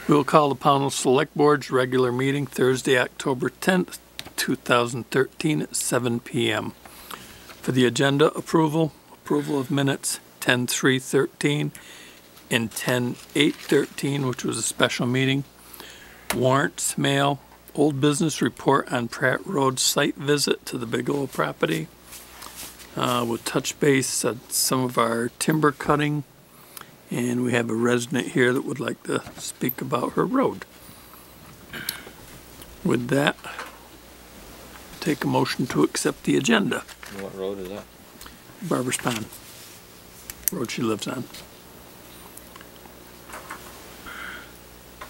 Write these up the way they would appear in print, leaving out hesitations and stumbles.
We'll call the Pownal Select Board's regular meeting Thursday, October 10th, 2013 at 7 p.m. For the agenda approval of minutes 10-3-13 and 10-8-13, which was a special meeting. Warrants, mail, old business report on Pratt Road site visit to the Bigelow property. We'll touch base on some of our timber cutting, and we have a resident here that would like to speak about her road. With that, take a motion to accept the agenda. What road is that? Barber's Pond, road she lives on.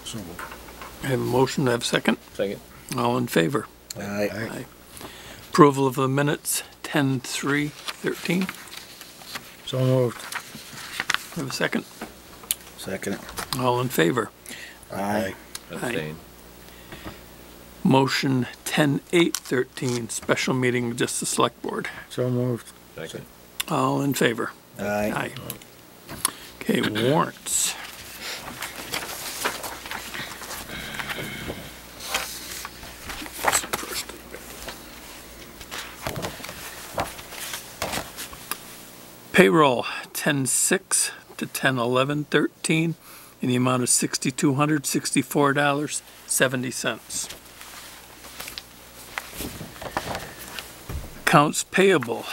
So, I have a motion, to have a second. Second. All in favor? aye. Aye. Approval of the minutes 10-3-13. So moved. Have a second. Second. All in favor? Aye. Abstain. Motion 10-8-13, special meeting, just the select board. So moved. Second. All in favor? Aye. Okay, warrants. Payroll 10-6 to 10-11-13 in the amount of $6,264.70. Accounts payable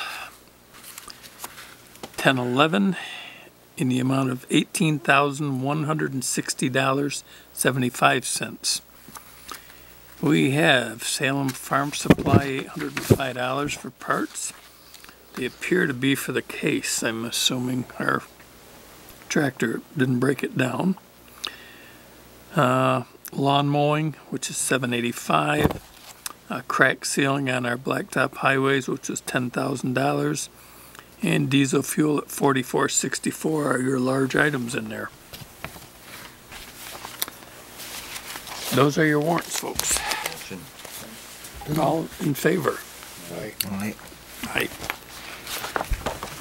10-11 in the amount of $18,160.75. We have Salem Farm Supply $805 for parts. They appear to be for the case. I'm assuming our tractor didn't break it down. Lawn mowing, which is $785. Crack sealing on our blacktop highways, which was $10,000. And diesel fuel at $44.64 are your large items in there. Those are your warrants, folks. Motion. All in favor? Aye. Aye.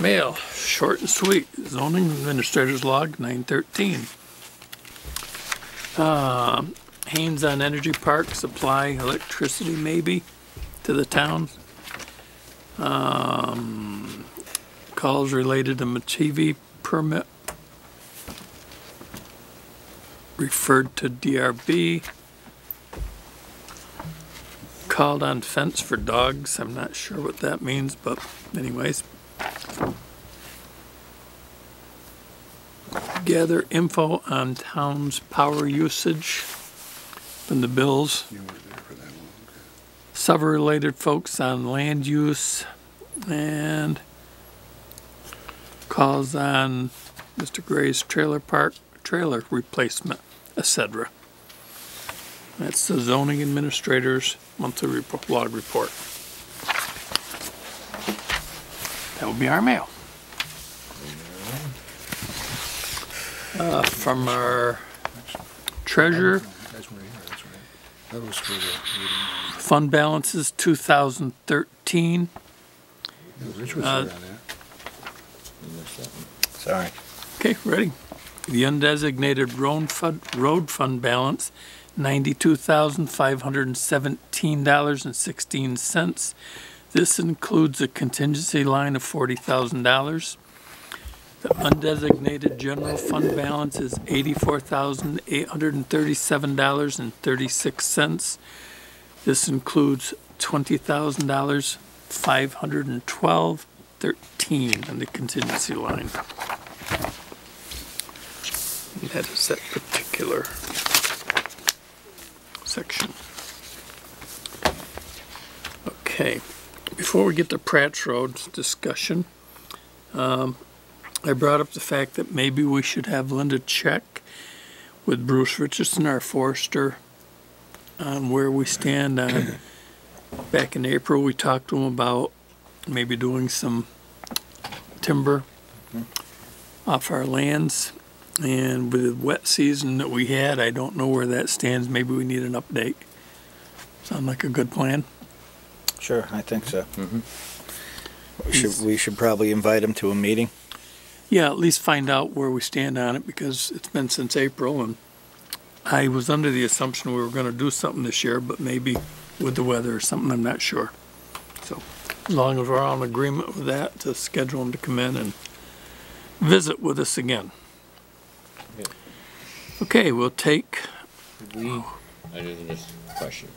Mail, short and sweet. Zoning Administrator's Log 913. Haynes on Energy Park, supply electricity maybe to the town. Calls related to Machivi permit referred to DRB. Called on fence for dogs. I'm not sure what that means, but anyways. Gather info on town's power usage from the bills. You weren't there for that one. Sub-related folks on land use and calls on Mr. Gray's trailer park, trailer replacement, etc. That's the zoning administrator's monthly log report. That will be our mail. From our treasurer, That's right here, that's right. That was for the meeting. fund balances 2013. Rich was there on that. You missed that one. Sorry. Okay, ready. The undesignated road fund balance, $92,517.16. This includes a contingency line of $40,000. The undesignated general fund balance is $84,837.36. This includes $20,512.13 on the contingency line. And that is that particular section. Okay, before we get to Pratt's Road discussion, I brought up the fact that maybe we should have Linda check with Bruce Richardson, our forester, on where we stand on. Back in April, we talked to him about maybe doing some timber off our lands. And with the wet season that we had, I don't know where that stands. Maybe we need an update. Sound like a good plan? Sure, I think so. We should probably invite him to a meeting. Yeah, at least find out where we stand on it, because it's been since April, and I was under the assumption we were gonna do something this year, but maybe with the weather or something, I'm not sure. So, as long as we're all in agreement with that, to schedule them to come in and visit with us again. Yeah. Okay, we'll take, I just question.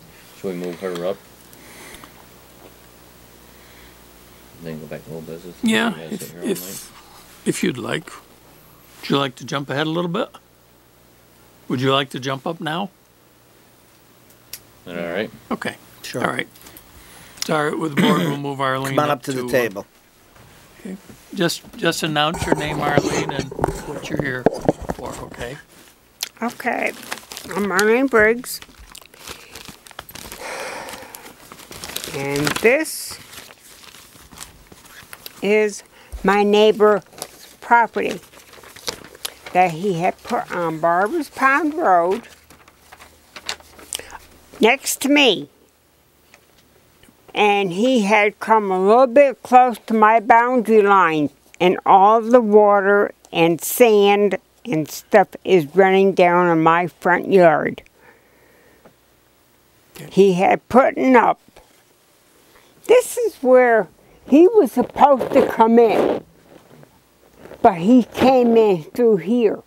Should we move her up? And then go back to old business? yeah, You guys sit here all if you'd like. Would you like to jump ahead a little bit? Would you like to jump up now? night? All right. Okay, Sure. all right. It's all right with the board, we'll move Arlene Come on up to the table. Okay. Just announce your name, Arlene, and what you're here for, okay? Okay, I'm Marlene Briggs. And this is my neighbor's property that he had put on Barbara's Pond Road next to me. And he had come a little bit close to my boundary line, and all the water and sand and stuff is running down in my front yard. He had putting up. This is where he was supposed to come in, but he came in through here.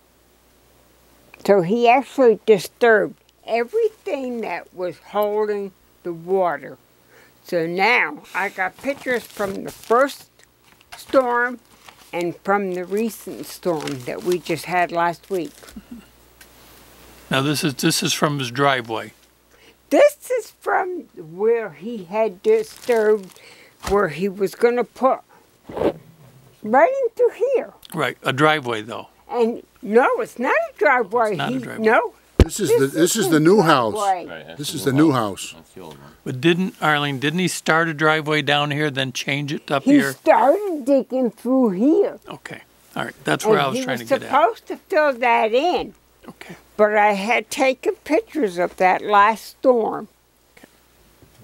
So he actually disturbed everything that was holding the water. So now I got pictures from the first storm and from the recent storm that we just had last week. Now, this is from his driveway. This is from where he had disturbed, where he was going to put right in through here. Right, a driveway, though. And no, it's not a driveway. It's not a driveway. No. This is the new house. driveway. Right, that's This is the new house. That's the old one. But Arlene, didn't he start a driveway down here, then change it up He here? started digging through here. Okay, all right, that's where I was trying to get He at. was supposed to fill that in. Okay, But I had taken pictures of that last storm.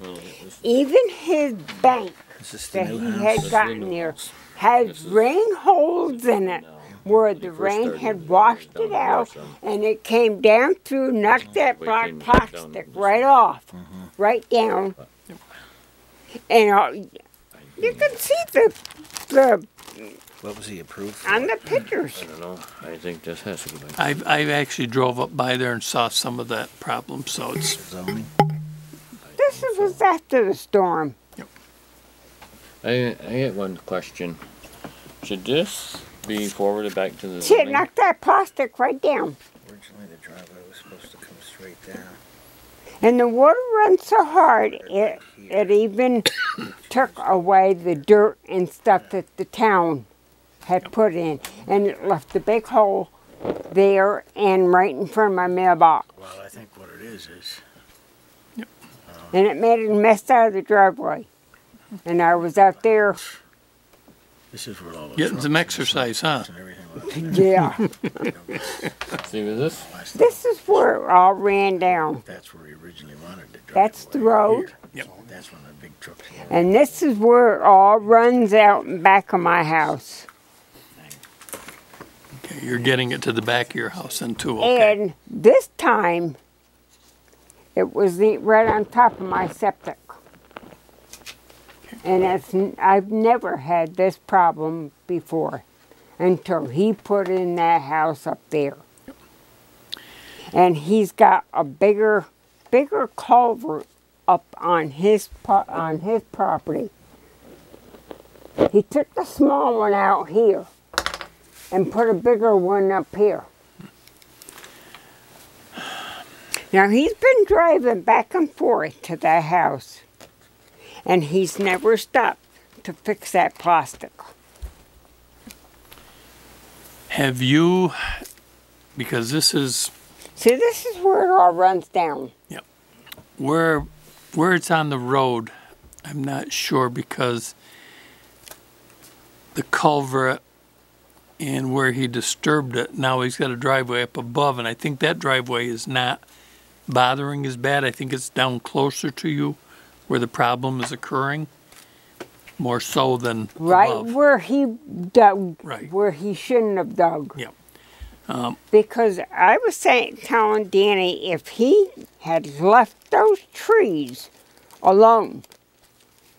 Well, this- Even his bank Is this the that new he house? had This gotten new there house. had This is- rain holes in it No. where When the you first rain started, had it washed was it down out here, and it came down through, knocked that We black came down plastic this right way. off, right down. And you can see the What was he approved for? on the pictures. I don't know. I think this has to go back. I actually drove up by there and saw some of that problem, so it's, Zoning? This was after the storm. I get one question. Should this be forwarded back to the See, it zoning? knocked that plastic right down. Originally, the driveway was supposed to come straight down. And the water runs so hard, it even took away the dirt and stuff that the town had put in. And it left a big hole there and right in front of my mailbox. Well, I think what it is. And it made a mess out of the driveway. And I was out there, This is where all the getting some exercise, huh? and everything was. yeah. See with this? This is where it all ran down. That's where he originally wanted the driveway. That's the road. Yep. So that's when the big trucks. And this is where it all runs out in back of my house. Okay, you're getting it to the back of your house then too, okay? And this time, it was right on top of my septic. And I've never had this problem before until he put in that house up there. And he's got a bigger culvert up on his property. He took the small one out here and put a bigger one up here. Now he's been driving back and forth to that house, and he's never stopped to fix that plastic. Have you, because this is, See, this is where it all runs down. where it's on the road, I'm not sure because the culvert and where he disturbed it, now he's got a driveway up above, and I think that driveway is not bothering as bad. I think it's down closer to you where the problem is occurring, more so than Right above. where he dug, Right. where he shouldn't have dug. Yeah. Because I was telling Danny if he had left those trees alone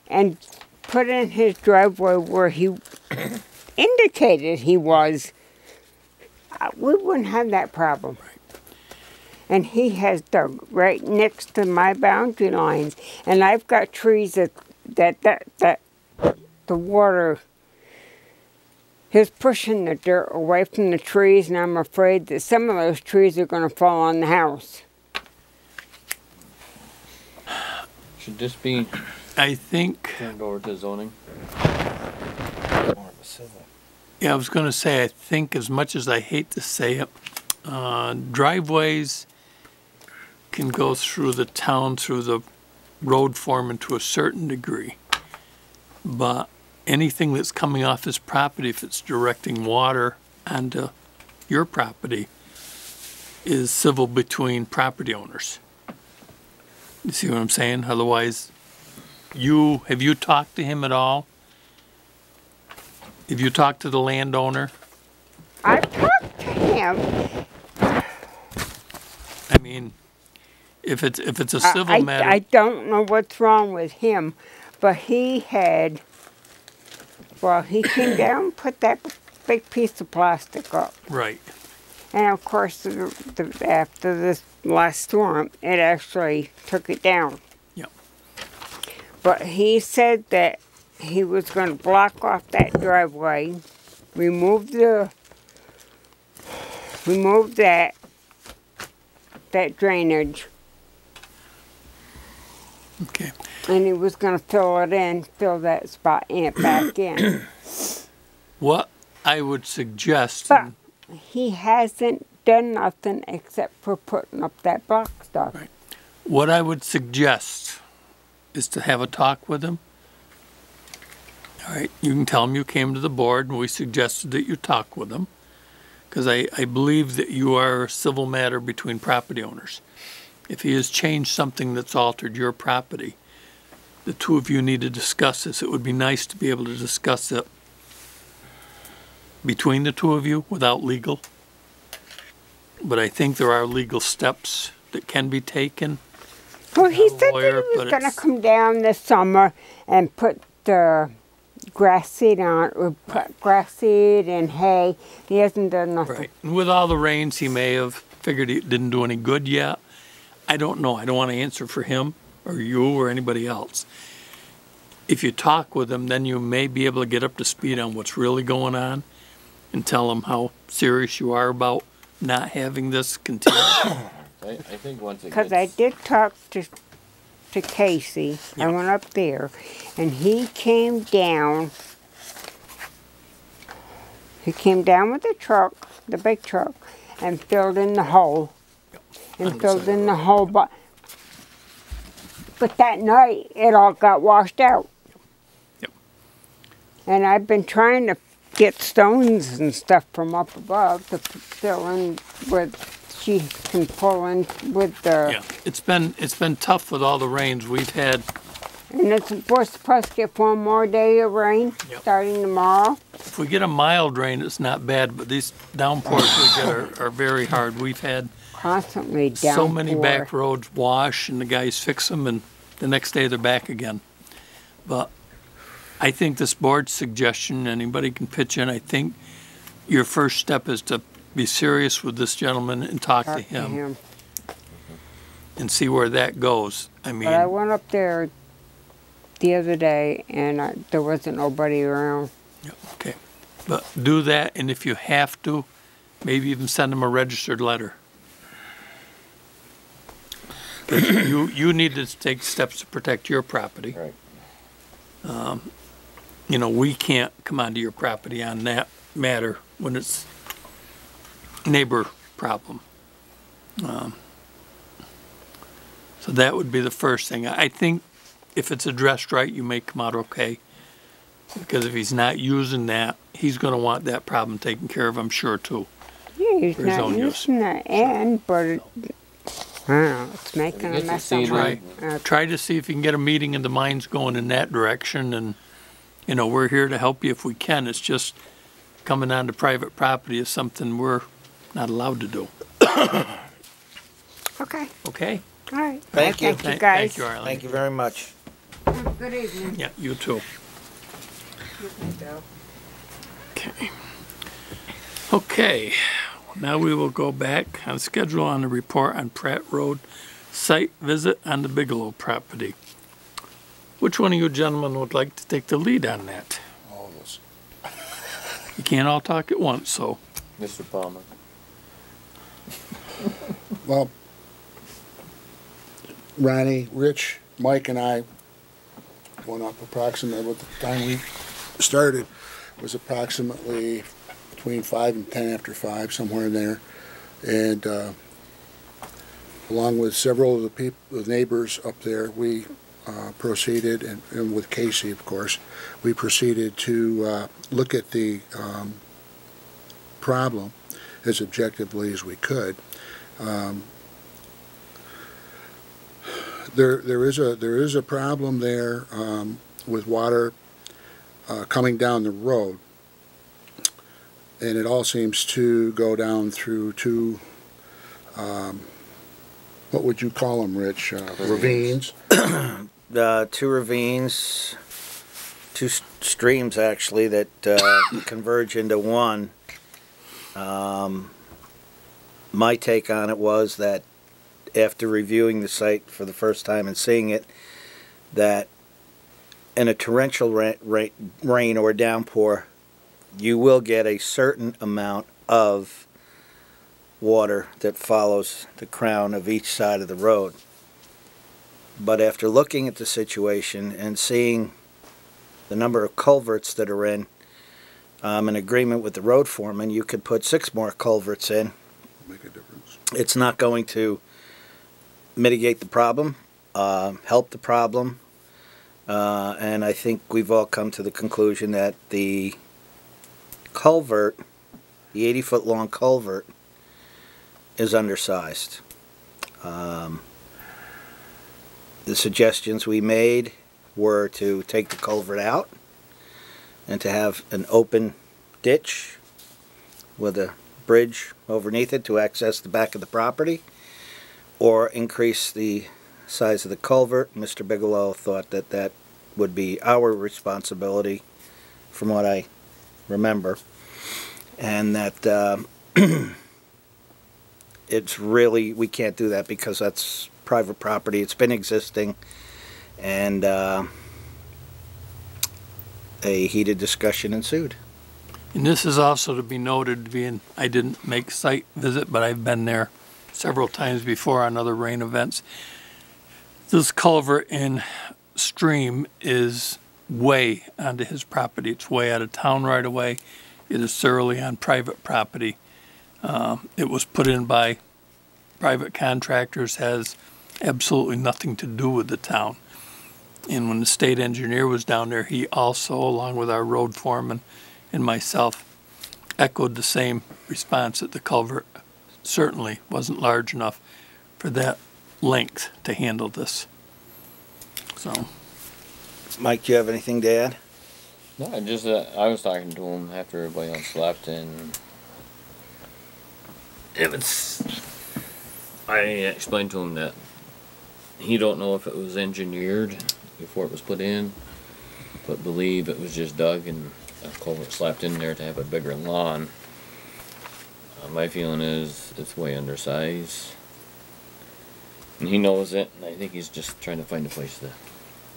and put in his driveway where he indicated he was, we wouldn't have that problem. And he has dug right next to my boundary lines, and I've got trees that the water is pushing the dirt away from the trees, and I'm afraid that some of those trees are going to fall on the house. Should this be I think, turned over to zoning? More of a civil. yeah, I was going to say, I think as much as I hate to say it, driveways can go through the town, through the road foreman to a certain degree. But anything that's coming off his property, if it's directing water onto your property, is civil between property owners. You see what I'm saying? Otherwise, have you talked to him at all? Have you talked to the landowner? I've talked to him. I mean, if it's a civil matter. I don't know what's wrong with him, but he came down and put that big piece of plastic up. Right. And of course, after this last storm, it actually took it down. Yep. But he said that he was going to block off that driveway, remove that drainage, Okay. and he was going to fill that spot back in. What I would suggest, But he hasn't done nothing except for putting up that block stuff. Right. What I would suggest is to have a talk with him. All right, you can tell him you came to the board and we suggested that you talk with him. Because I believe that you are a civil matter between property owners. If he has changed something that's altered your property, the two of you need to discuss this. It would be nice to be able to discuss it between the two of you without legal. But I think there are legal steps that can be taken. Well, he Not a said lawyer, that he but was going to it's- come down this summer and put the grass seed on, or put grass seed and hay. He hasn't done nothing. Right. And with all the rains, he may have figured it didn't do any good yet. I don't know. I don't want to answer for him or you or anybody else. If you talk with him, then you may be able to get up to speed on what's really going on and tell him how serious you are about not having this continue. I think once it Because gets, I did talk to Casey. I went up there, and he came down. He came down with the truck, the big truck, and filled in the hole. And filled in the hole, but that night it all got washed out. Yep. And I've been trying to get stones and stuff from up above to fill in with. She can pull in with the. Yeah, it's been tough with all the rains we've had. And we're supposed to get one more day of rain starting tomorrow. If we get a mild rain, it's not bad, but these downpours we get are very hard. We've had Constantly downpour. so many back roads wash and the guys fix them and the next day they're back again. But I think this board's suggestion, anybody can pitch in, I think your first step is to be serious with this gentleman and talk to him and see where that goes. I mean, But I went up there the other day and there wasn't nobody around. yeah, okay. But do that, and if you have to, maybe even send him a registered letter. 'Cause you need to take steps to protect your property. right. You know, we can't come onto your property on that matter when it's neighbor problem. So that would be the first thing. I think if it's addressed right, you may come out okay. Because if he's not using that, he's going to want that problem taken care of, I'm sure, too. Yeah, he's For his not own use. using the end, but I don't know, it's making a Gets to mess see of Right. my. Try to see if you can get a meeting and the mind's going in that direction, and, you know, we're here to help you if we can. It's just coming onto private property is something we're not allowed to do. Okay, Okay? all right. Thank you. Thank you, guys. Thank you, Arlene. Thank you very much. Good evening. Yeah, you too. Okay. Okay, now we will go back on schedule on the report on Pratt Road site visit on the Bigelow property. Which one of you gentlemen would like to take the lead on that? All of us. You can't all talk at once, so. Mr. Palmer. Well, Ronnie, Rich, Mike, and I went up approximately, what the time we started was approximately between 5 and 10 after 5, somewhere in there. And along with several of the neighbors up there, we proceeded, and with Casey, of course, we proceeded to look at the problem as objectively as we could. There is a problem there with water coming down the road, and it all seems to go down through two, what would you call them, Rich? Ravines. Two ravines, two streams actually that converge into one. My take on it was that after reviewing the site for the first time and seeing it, that in a torrential rain or downpour, you will get a certain amount of water that follows the crown of each side of the road. But after looking at the situation and seeing the number of culverts that are in agreement with the road foreman, you could put 6 more culverts in. Make a difference. It's not going to mitigate the problem, help the problem, and I think we've all come to the conclusion that the culvert, the 80-foot long culvert, is undersized. The suggestions we made were to take the culvert out and to have an open ditch with a bridge underneath it to access the back of the property, or increase the size of the culvert. Mr. Bigelow thought that that would be our responsibility, from what I remember, and that it's really, we can't do that because that's private property. It's been existing, and a heated discussion ensued. And this is also to be noted, being I didn't make site visit, but I've been there several times before on other rain events. This culvert in stream is way onto his property. It's way out of town right away. It is thoroughly on private property. It was put in by private contractors, has absolutely nothing to do with the town. And when the state engineer was down there, he also, along with our road foreman and myself, echoed the same response, that the culvert certainly wasn't large enough for that length to handle this. So, Mike, do you have anything to add? No, I was talking to him after everybody else left, and I explained to him that he don't know if it was engineered before it was put in, but believe it was just dug and a culvert slapped in there to have a bigger lawn. My feeling is it's way undersized, and he knows it, and I think he's just trying to find a place to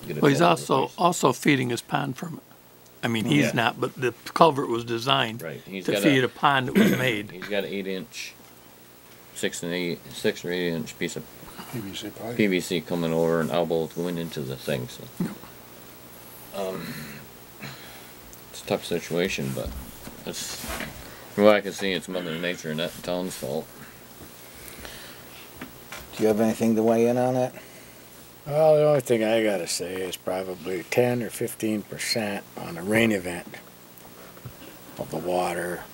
get it. well, he's also feeding his pond from it. I mean, he's Yeah. not, but the culvert was designed Right, he's to got feed a pond that was made. He's got an 8-inch, 6 or 8-inch piece of PVC pipe. PVC coming over and elbow going into the thing. So, it's a tough situation, but it's, from what I can see, it's Mother Nature and that town's fault. Do you have anything to weigh in on it? Well, the only thing I gotta say is probably 10 or 15% on a rain event of the water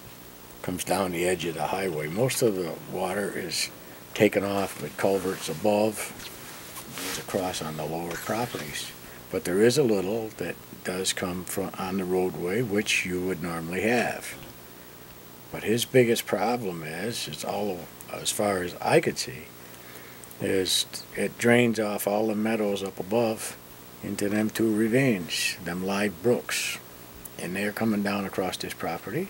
comes down the edge of the highway. Most of the water is taken off with culverts above, goes across on the lower properties. But there is a little that does come from on the roadway, which you would normally have. But his biggest problem is, it's all, as far as I could see, is it drains off all the meadows up above into them two ravines, them live brooks. And they're coming down across his property.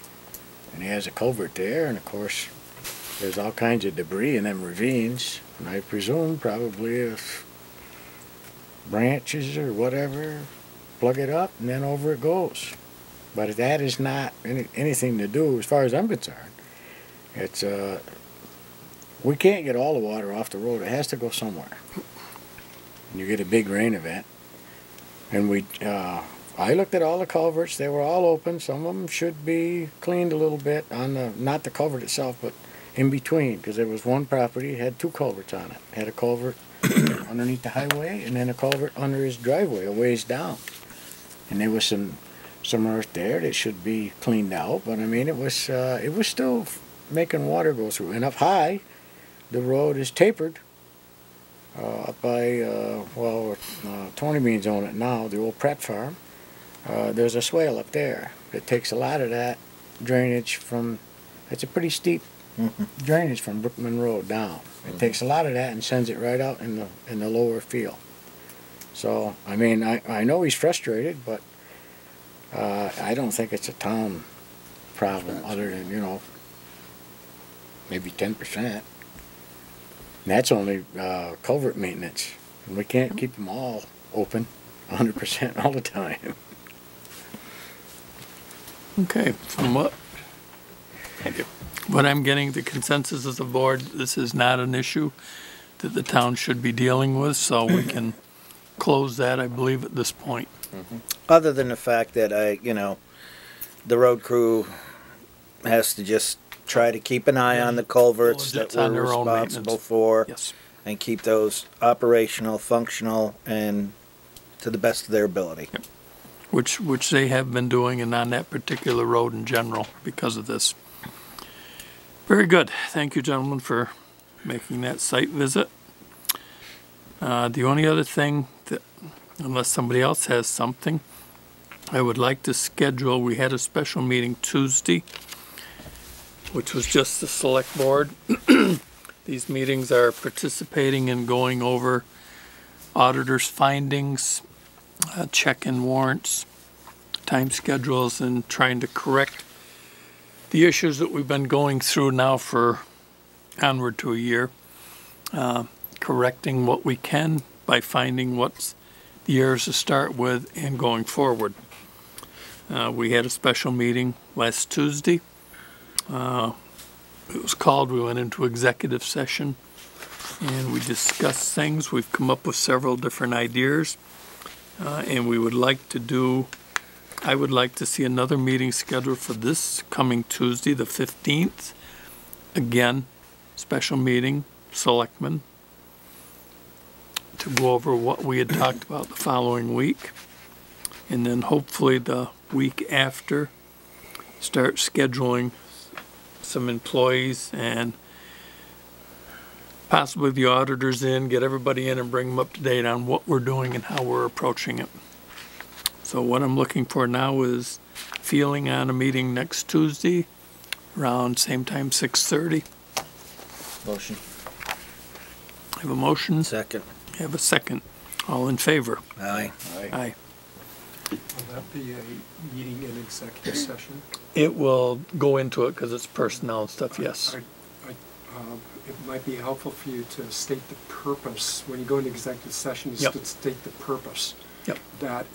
And he has a culvert there, and of course, there's all kinds of debris in them ravines. And I presume probably if branches or whatever plug it up, and then over it goes. But that is not anything to do, as far as I'm concerned. It's we can't get all the water off the road. It has to go somewhere. And you get a big rain event, and I looked at all the culverts. They were all open. Some of them should be cleaned a little bit on the, not the culvert itself, but in between, because there was one property had two culverts on it. Had a culvert underneath the highway, and then a culvert under his driveway a ways down. And there was some earth there that should be cleaned out, but I mean it was still making water go through. And up high, the road is tapered up by Tony Beans own it now, the old Pratt farm. There's a swale up there that takes a lot of that drainage from. It's a pretty steep drainage from Brookman Road down. It takes a lot of that and sends it right out in the lower field. So I mean I know he's frustrated, but I don't think it's a town problem other than, you know, maybe 10%. And that's only culvert maintenance. And we can't keep them all open 100% all the time. Okay, from what I'm getting, the consensus of the board, this is not an issue that the town should be dealing with, so we can close that, I believe, at this point. Other than the fact that the road crew has to just try to keep an eye on the culverts that on we're their own responsible maintenance. for, Yes. and keep those operational, functional, and to the best of their ability. Yep. Which they have been doing, and on that particular road in general because of this. Very good. Thank you, gentlemen, for making that site visit. The only other thing that, unless somebody else has something, I would like to schedule, we had a special meeting Tuesday, which was just the select board. These meetings are participating in going over auditors' findings, check-in warrants, time schedules, and trying to correct the issues that we've been going through now for onward to a year. Correcting what we can by finding what's the errors to start with and going forward. We had a special meeting last Tuesday. It was called, we went into executive session and we discussed things. We've come up with several different ideas. And we would like to do, I would like to see another meeting scheduled for this coming Tuesday, the 15th. Again, special meeting, selectmen, to go over what we had talked about the following week. And then hopefully the week after, start scheduling some employees and possibly the auditors in, get everybody in and bring them up to date on what we're doing and how we're approaching it. So what I'm looking for now is feeling on a meeting next Tuesday around same time, 6:30. Motion. I have a motion. Second. I have a second. All in favor? Aye. Aye. Will that be a meeting in executive session? It will go into it because it's personnel and stuff, yes. It might be helpful for you to state the purpose, when you go into executive session, is Yep. to state the purpose. Yep. That,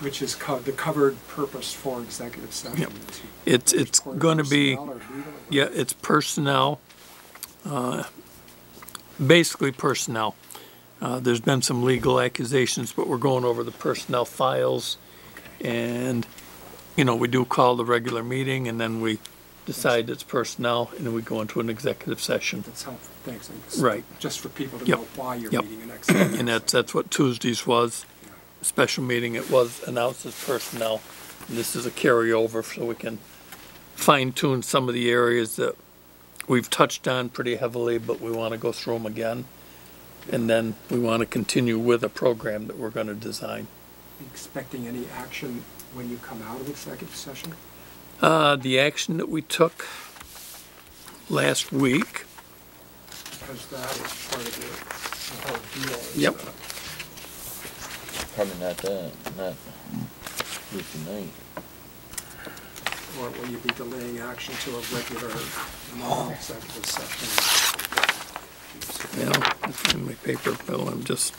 which is the covered purpose for executive session. Yep. It's going to be, yeah, it's personnel, basically personnel. There's been some legal accusations, but we're going over the personnel files. And, you know, we do call the regular meeting and then we decide it's personnel and then we go into an executive session. That's helpful, thanks. Right. Just for people to Yep. know why you're Yep. meeting in executive. And that's what Tuesdays was. Special meeting, it was announced as personnel. And this is a carryover so we can fine tune some of the areas that we've touched on pretty heavily, but we want to go through them again. And then we want to continue with a program that we're going to design. Expecting any action when you come out of executive session? The action that we took last week. Because that is part of the whole deal. Is, Yep. Probably not that, not with tonight. Or will you be delaying action to a regular non-executive session? Yeah, I'll find my paper, Bill. I'm just.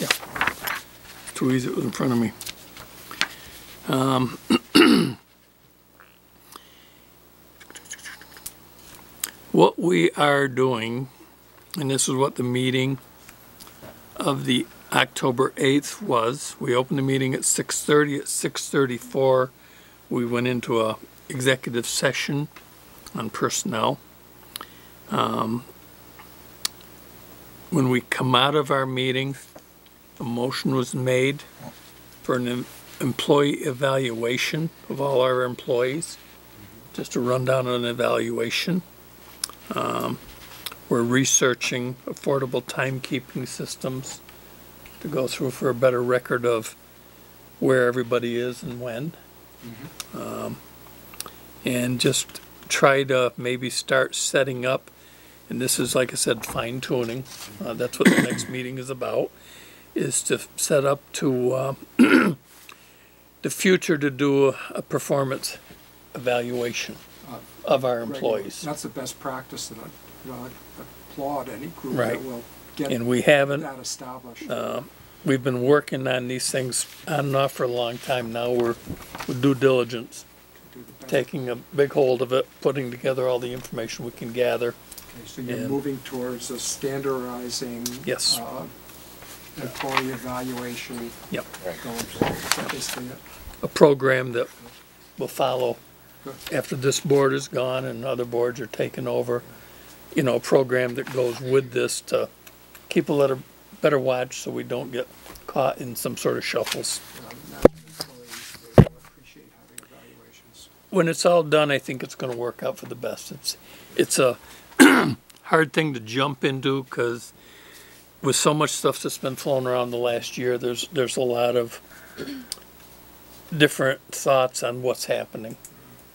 Yeah. It's too easy. It was in front of me. What we are doing, and this is what the meeting of the October 8th was. We opened the meeting at 6:30. At 6:34, we went into a executive session on personnel. When we come out of our meeting, a motion was made for an employee evaluation of all our employees. Just a rundown on an evaluation. We're researching affordable timekeeping systems to go through for a better record of where everybody is and when. And just try to maybe start setting up, and this is, like I said, fine tuning. That's what the next meeting is about, is to set up to the future to do a performance evaluation of our employees. That's the best practice, and I applaud any group Right. that will get And we haven't, that established. we've been working on these things on and off for a long time now. We're with due diligence, to do the best. taking a big hold of it, putting together all the information we can gather. Okay, so you're and- moving towards a standardizing Yes. employee evaluation Yep. going forward. Is that basically it? A program that will follow Good. after this board is gone and other boards are taken over. You know, a program that goes with this to keep a little better watch so we don't get caught in some sort of shuffles. Management employees, they will appreciate having evaluations. When it's all done, I think it's gonna work out for the best. It's a hard thing to jump into, because with so much stuff that's been flown around the last year, there's a lot of different thoughts on what's happening.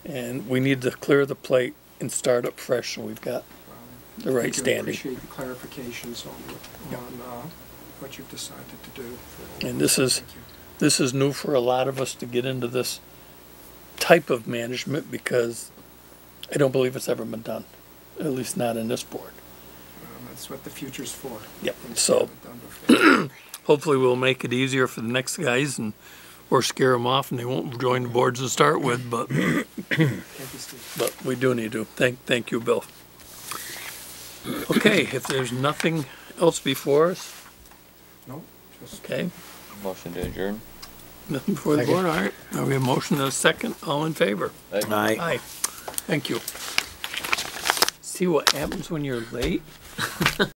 And we need to clear the plate and start up fresh, so we've got the right Thank you. I standing. appreciate the clarifications on what you've decided to do. And this is, Thank you. this is new for a lot of us to get into this type of management, because I don't believe it's ever been done, at least not in this board. That's what the future's for. Yep, Things so- we haven't done before. Hopefully we'll make it easier for the next guys, and or scare them off and they won't join the boards to start with, but Thank you, Steve. but we do need to. Thank you, Bill. Okay, if there's nothing else before us, No, just okay, Motion to adjourn. nothing before the board, all right. Now we have a motion and a second, all in favor? Aye. Aye. Thank you. See what happens when you're late?